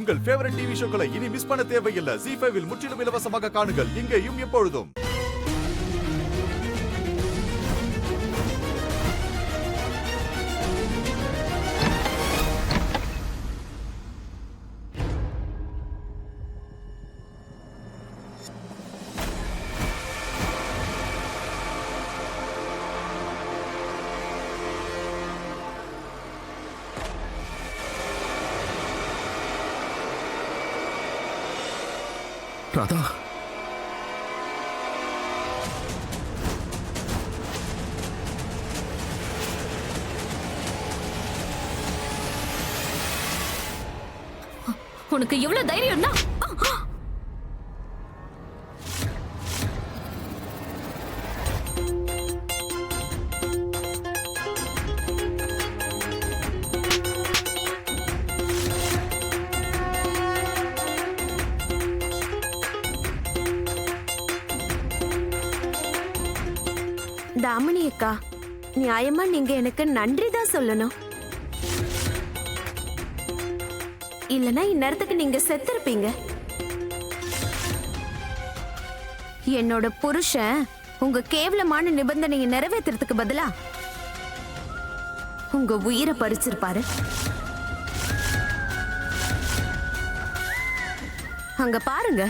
உங்கள் favourite TV ஷோக்களை இனி miss பண்ண தேவையில்லை. ZEE5 இல் முற்றிலும் இலவசமாக காணுங்கள். இங்கேயும் எப்பொழுதும். ராதா, உனக்கு எவ்வளவு தைரியம்னா? தாமினி அக்கா, நியாயமா நீங்க எனக்கு நன்றி தான் சொல்லணும். இல்லனா இந்நேரத்துக்கு நீங்க செத்திருப்பீங்க. என்னோட புருஷன் உங்க கேவலமான நிபந்தனையை நிறைவேற்றுறதுக்கு பதிலா உங்க உயிரை பறிச்சிருப்பாரு. அங்க பாருங்க.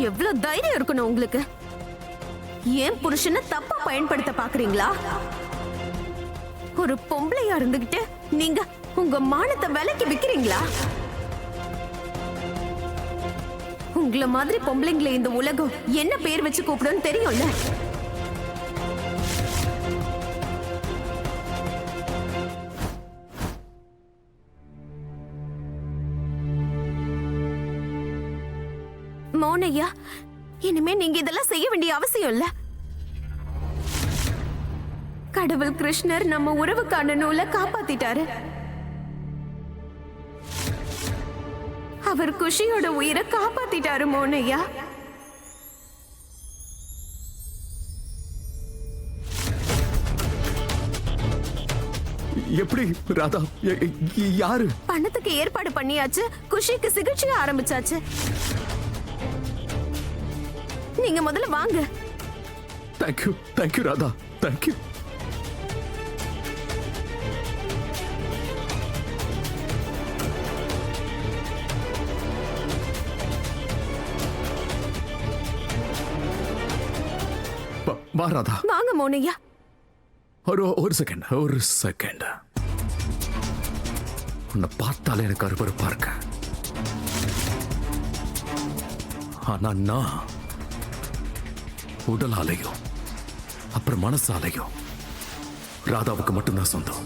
எவ்வளவு தைரியம் இருக்கணும் உங்களுக்கு? ஏன் புருஷனை தப்பா பயன்படுத்த பாக்குறீங்களா? ஒரு பொம்பளையா இருந்துகிட்டு நீங்க உங்க மானத்தை விலைக்கு விக்கிறீங்களா? உங்கள மாதிரி பொம்பளைங்களை இந்த உலகம் என்ன பேர் வச்சு கூப்பிடுன்னு தெரியும்ல? மௌனையா, இனிமே நீங்க இதெல்லாம் செய்ய வேண்டிய அவசியம் இல்ல. கடவுள் கிருஷ்ணர் நம்ம உறவுக்கான நூலை காப்பாத்திட்டாரு. அவர் குஷியோட உயிரை காப்பாத்திட்டாரு மௌனையா. எப்படி ராதா? யாரு? பணத்துக்கு ஏற்பாடு பண்ணியாச்சு, குஷிக்கு சிகிச்சை ஆரம்பிச்சாச்சு. நீங்க முதல்ல வாங்க. Thank you, thank you Radha, thank you. வா ராதா. வாங்க மௌனையா. ஒரு செகண்ட். உன்னை பார்த்தாலே எனக்கு அருவருப்பா இருக்கு. ஆனா நான் உடலாலையும் அப்புறம் மனசாலையும் ராதாவுக்கு மட்டும்தான் சொந்தம்.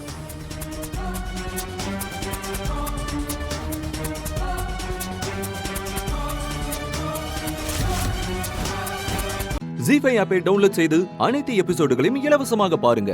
ZEE5 ஆப்பை டவுன்லோட் செய்து அனைத்து எபிசோடுகளையும் இலவசமாக பாருங்க.